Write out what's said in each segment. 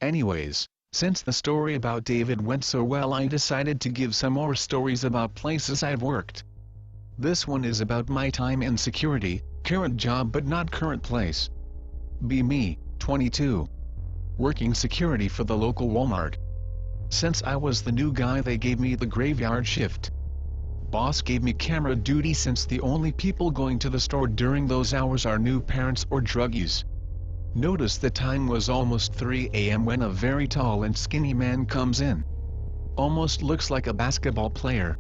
Anyways, since the story about David went so well, I decided to give some more stories about places I've worked. This one is about my time in security, current job but not current place. Be me, 22. Working security for the local Walmart. Since I was the new guy, they gave me the graveyard shift. Boss gave me camera duty since the only people going to the store during those hours are new parents or druggies. Notice the time was almost 3 a.m. when a very tall and skinny man comes in. Almost looks like a basketball player.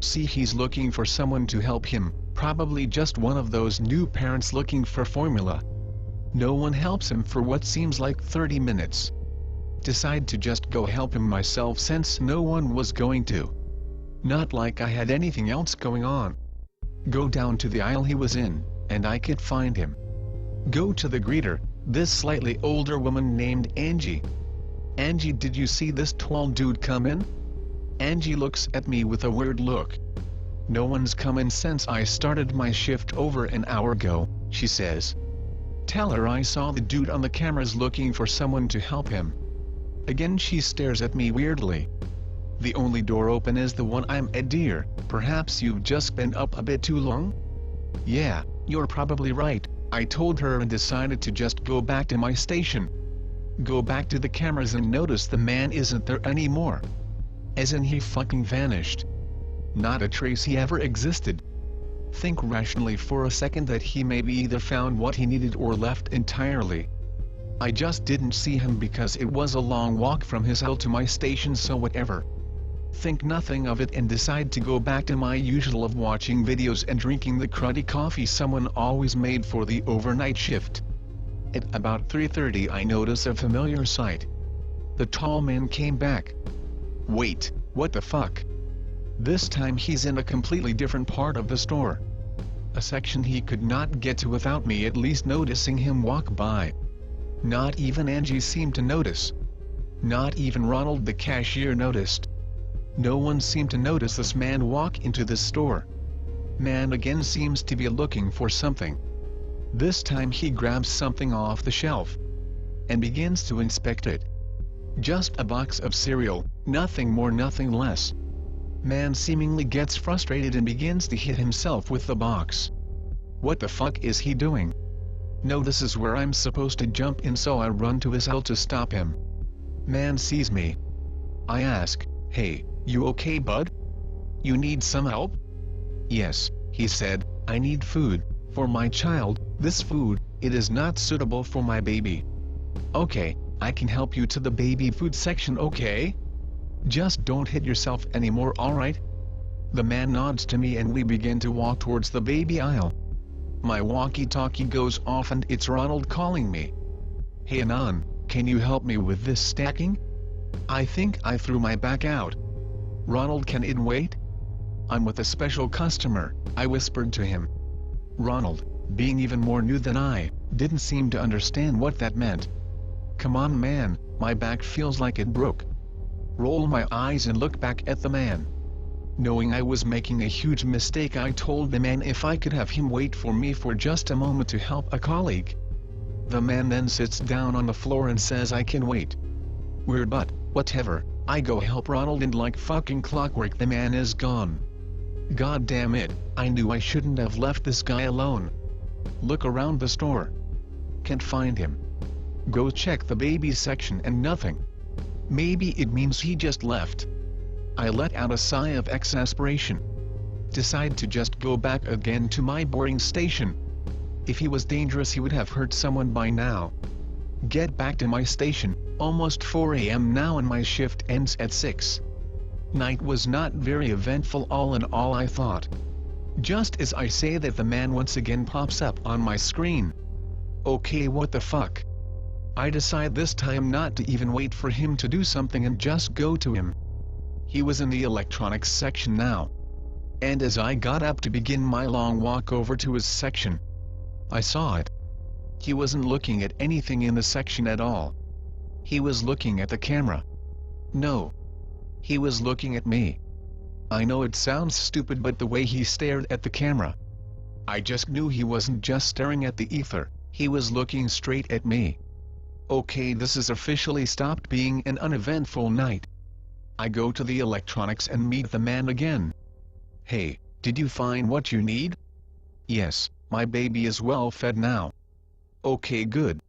See, he's looking for someone to help him, probably just one of those new parents looking for formula. No one helps him for what seems like 30 minutes. Decide to just go help him myself since no one was going to. Not like I had anything else going on. Go down to the aisle he was in, and I could find him. Go to the greeter, this slightly older woman named Angie. Angie, did you see this tall dude come in? Angie looks at me with a weird look. No one's come in since I started my shift over an hour ago, she says. Tell her I saw the dude on the cameras looking for someone to help him. Again she stares at me weirdly. The only door open is the one I'm at, dear. Perhaps you've just been up a bit too long? Yeah, you're probably right, I told her and decided to just go back to my station. Go back to the cameras and notice the man isn't there anymore. As in he fucking vanished. Not a trace he ever existed. Think rationally for a second that he maybe either found what he needed or left entirely. I just didn't see him because it was a long walk from his cell to my station, so whatever. Think nothing of it and decide to go back to my usual of watching videos and drinking the cruddy coffee someone always made for the overnight shift. At about 3:30 I notice a familiar sight. The tall man came back. Wait, what the fuck? This time he's in a completely different part of the store. A section he could not get to without me at least noticing him walk by. Not even Angie seemed to notice. Not even Ronald the cashier noticed. No one seemed to notice this man walk into the store. Man again seems to be looking for something. This time he grabs something off the shelf and begins to inspect it. Just a box of cereal, nothing more, nothing less. Man seemingly gets frustrated and begins to hit himself with the box. What the fuck is he doing? No, this is where I'm supposed to jump in, so I run to his cell to stop him. Man sees me. I ask, hey, you okay, bud? You need some help? Yes, he said, I need food, for my child. This food, it is not suitable for my baby. Okay, I can help you to the baby food section, okay? Just don't hit yourself anymore, alright? The man nods to me and we begin to walk towards the baby aisle. My walkie-talkie goes off and it's Ronald calling me. Hey Anon, can you help me with this stacking? I think I threw my back out. Ronald, can it wait? I'm with a special customer, I whispered to him. Ronald, being even more new than I, didn't seem to understand what that meant. Come on man, my back feels like it broke. Roll my eyes and look back at the man. Knowing I was making a huge mistake, I told the man if I could have him wait for me for just a moment to help a colleague. The man then sits down on the floor and says I can wait. Weird, but whatever. I go help Ronald and like fucking clockwork the man is gone. God damn it, I knew I shouldn't have left this guy alone. Look around the store. Can't find him. Go check the baby section and nothing. Maybe it means he just left. I let out a sigh of exasperation. Decide to just go back again to my boarding station. If he was dangerous he would have hurt someone by now. Get back to my station, almost 4 a.m. now and my shift ends at 6. Night was not very eventful all in all, I thought. Just as I say that the man once again pops up on my screen. Okay, what the fuck? I decide this time not to even wait for him to do something and just go to him. He was in the electronics section now. And as I got up to begin my long walk over to his section, I saw it. He wasn't looking at anything in the section at all. He was looking at the camera. No. He was looking at me. I know it sounds stupid, but the way he stared at the camera, I just knew he wasn't just staring at the ether, he was looking straight at me. Okay, this has officially stopped being an uneventful night. I go to the electronics and meet the man again. Hey, did you find what you need? Yes, my baby is well fed now. Okay, good.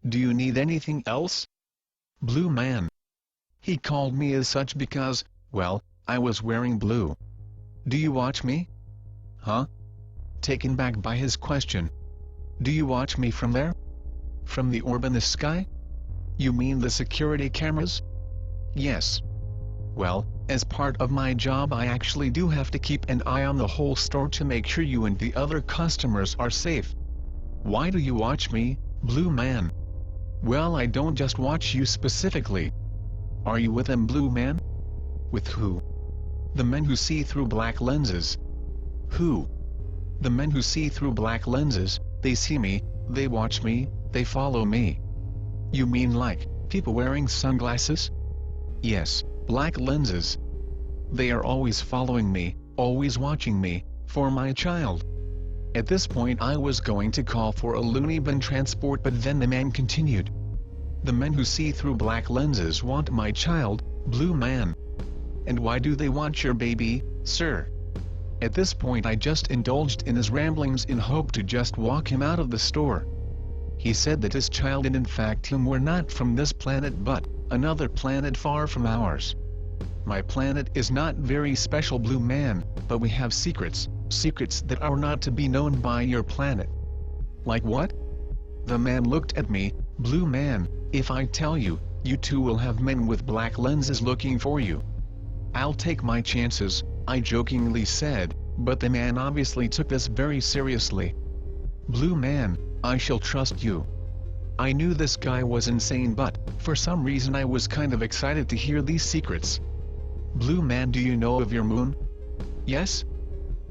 Do you need anything else? Blue man. He called me as such because, well, I was wearing blue. Do you watch me? Huh? Taken back by his question. Do you watch me from there? From the orb in the sky? You mean the security cameras? Yes. Well, as part of my job I actually do have to keep an eye on the whole store to make sure you and the other customers are safe. Why do you watch me, blue man? Well, I don't just watch you specifically. Are you with them, blue man? With who? The men who see through black lenses. Who? The men who see through black lenses. They see me, they watch me, they follow me. You mean like, people wearing sunglasses? Yes, black lenses. They are always following me, always watching me, for my child. At this point I was going to call for a loony bin transport, but then the man continued. The men who see through black lenses want my child, blue man. And why do they want your baby, sir? At this point I just indulged in his ramblings in hope to just walk him out of the store. He said that his child and in fact him were not from this planet but another planet far from ours. My planet is not very special, blue man, but we have secrets that are not to be known by your planet. Like what? The man looked at me. Blue man, if I tell you, you too will have men with black lenses looking for you. I'll take my chances, I jokingly said, but the man obviously took this very seriously. Blue man, I shall trust you. I knew this guy was insane, but for some reason I was kind of excited to hear these secrets. Blue man, do you know of your moon? Yes?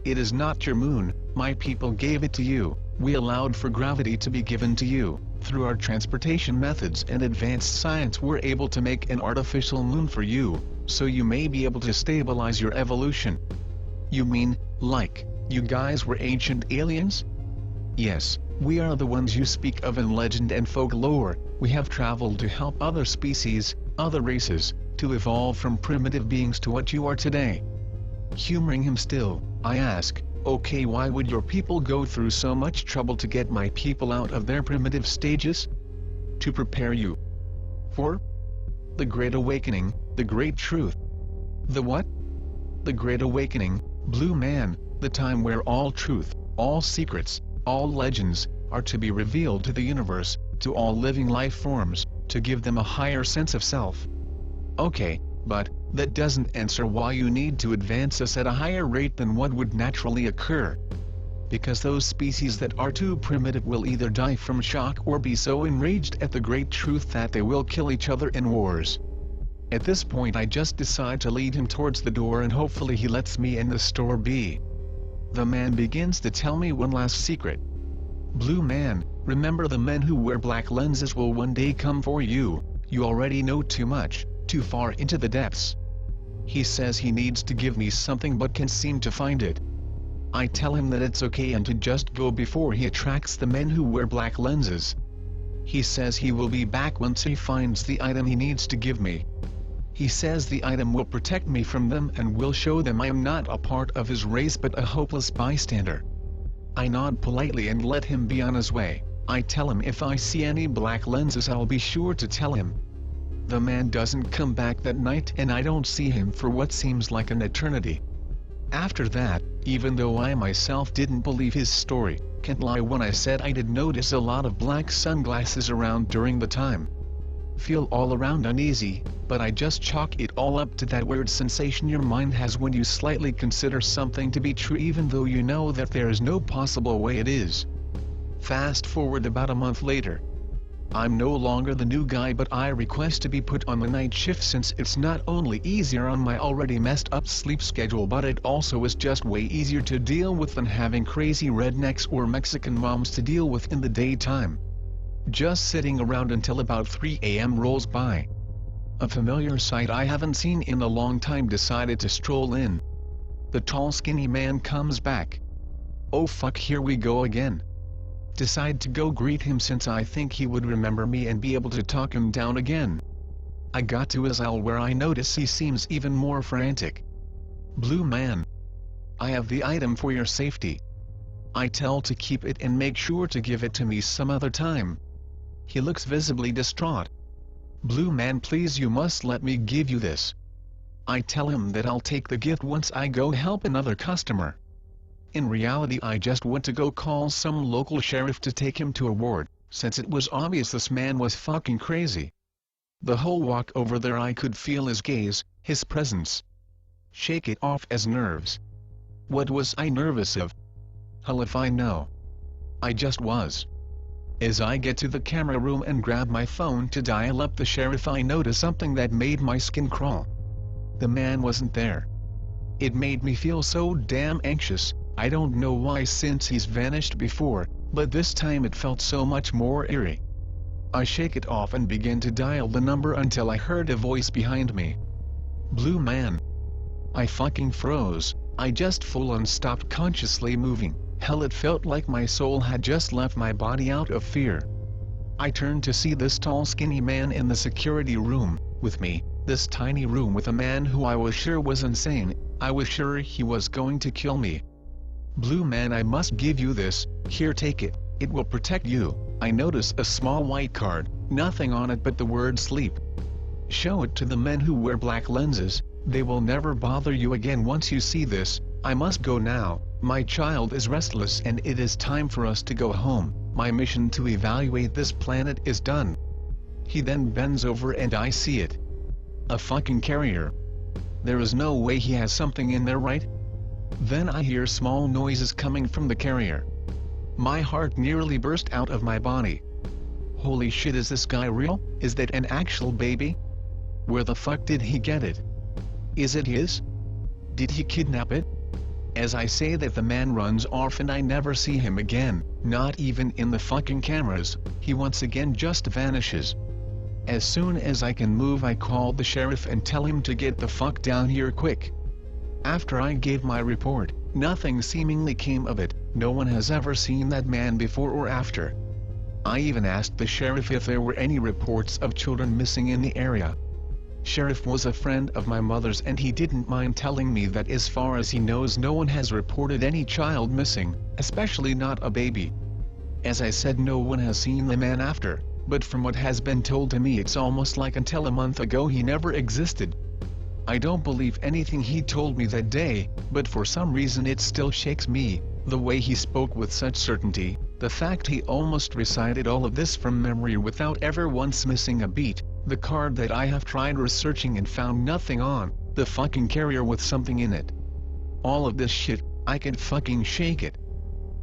It is not your moon, my people gave it to you. We allowed for gravity to be given to you. Through our transportation methods and advanced science we're able to make an artificial moon for you, so you may be able to stabilize your evolution. You mean, like, you guys were ancient aliens? Yes, we are the ones you speak of in legend and folklore. We have traveled to help other species, other races, to evolve from primitive beings to what you are today. Humoring him still, I ask, okay, why would your people go through so much trouble to get my people out of their primitive stages? To prepare you. For? The Great Awakening, the Great Truth. The what? The Great Awakening, blue man, the time where all truth, all secrets, all legends, are to be revealed to the universe, to all living life forms, to give them a higher sense of self. Okay, but that doesn't answer why you need to advance us at a higher rate than what would naturally occur. Because those species that are too primitive will either die from shock or be so enraged at the great truth that they will kill each other in wars. At this point I just decide to lead him towards the door and hopefully he lets me in the store be. The man begins to tell me one last secret. Blue man, remember the men who wear black lenses will one day come for you. You already know too much, too far into the depths. He says he needs to give me something but can't seem to find it. I tell him that it's okay and to just go before he attracts the men who wear black lenses. He says he will be back once he finds the item he needs to give me. He says the item will protect me from them and will show them I am not a part of his race but a hopeless bystander. I nod politely and let him be on his way. I tell him if I see any black lenses I'll be sure to tell him. The man doesn't come back that night and I don't see him for what seems like an eternity. After that, even though I myself didn't believe his story, can't lie when I said I did notice a lot of black sunglasses around during the time. Feel all around uneasy, but I just chalk it all up to that weird sensation your mind has when you slightly consider something to be true even though you know that there is no possible way it is. Fast forward about a month later. I'm no longer the new guy but I request to be put on the night shift since it's not only easier on my already messed up sleep schedule but it also is just way easier to deal with than having crazy rednecks or Mexican moms to deal with in the daytime. Just sitting around until about 3 AM rolls by. A familiar sight I haven't seen in a long time decided to stroll in. The tall skinny man comes back. Oh fuck, here we go again. decide to go greet him since I think he would remember me and be able to talk him down again. I got to his aisle where I notice he seems even more frantic. "Blue man. I have the item for your safety. I tell to keep it and make sure to give it to me some other time." He looks visibly distraught. "Blue man, please, you must let me give you this." I tell him that I'll take the gift once I go help another customer. In reality, I just went to go call some local sheriff to take him to a ward, since it was obvious this man was fucking crazy. The whole walk over there I could feel his gaze, his presence. Shake it off as nerves. What was I nervous of? Hell if I know. I just was. As I get to the camera room and grab my phone to dial up the sheriff, I notice something that made my skin crawl. The man wasn't there. It made me feel so damn anxious. I don't know why, since he's vanished before, but this time it felt so much more eerie. I shake it off and begin to dial the number until I heard a voice behind me. "Blue man." I fucking froze. I just full-on stopped consciously moving. Hell, it felt like my soul had just left my body out of fear. I turned to see this tall skinny man in the security room, with me, this tiny room with a man who I was sure was insane. I was sure he was going to kill me. "Blue man, I must give you this, here, take it, it will protect you." I notice a small white card, nothing on it but the word sleep. "Show it to the men who wear black lenses, they will never bother you again once you see this. I must go now, my child is restless and it is time for us to go home. My mission to evaluate this planet is done." He then bends over and I see it. A fucking carrier. There is no way he has something in there, right? Then I hear small noises coming from the carrier. My heart nearly burst out of my body. Holy shit, is this guy real? Is that an actual baby? Where the fuck did he get it? Is it his? Did he kidnap it? As I say that, the man runs off and I never see him again, not even in the fucking cameras. He once again just vanishes. As soon as I can move, I call the sheriff and tell him to get the fuck down here quick. After I gave my report, nothing seemingly came of it. No one has ever seen that man before or after. I even asked the sheriff if there were any reports of children missing in the area. Sheriff was a friend of my mother's and he didn't mind telling me that as far as he knows, no one has reported any child missing, especially not a baby. As I said, no one has seen the man after, but from what has been told to me, it's almost like until a month ago he never existed. I don't believe anything he told me that day, but for some reason it still shakes me, the way he spoke with such certainty, the fact he almost recited all of this from memory without ever once missing a beat, the card that I have tried researching and found nothing on, the fucking carrier with something in it. All of this shit, I could fucking shake it.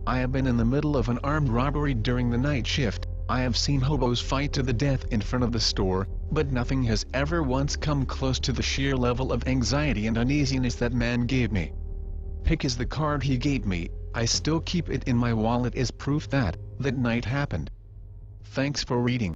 I have been in the middle of an armed robbery during the night shift. I have seen hobos fight to the death in front of the store, but nothing has ever once come close to the sheer level of anxiety and uneasiness that man gave me. Pick is the card he gave me. I still keep it in my wallet as proof that night happened. Thanks for reading.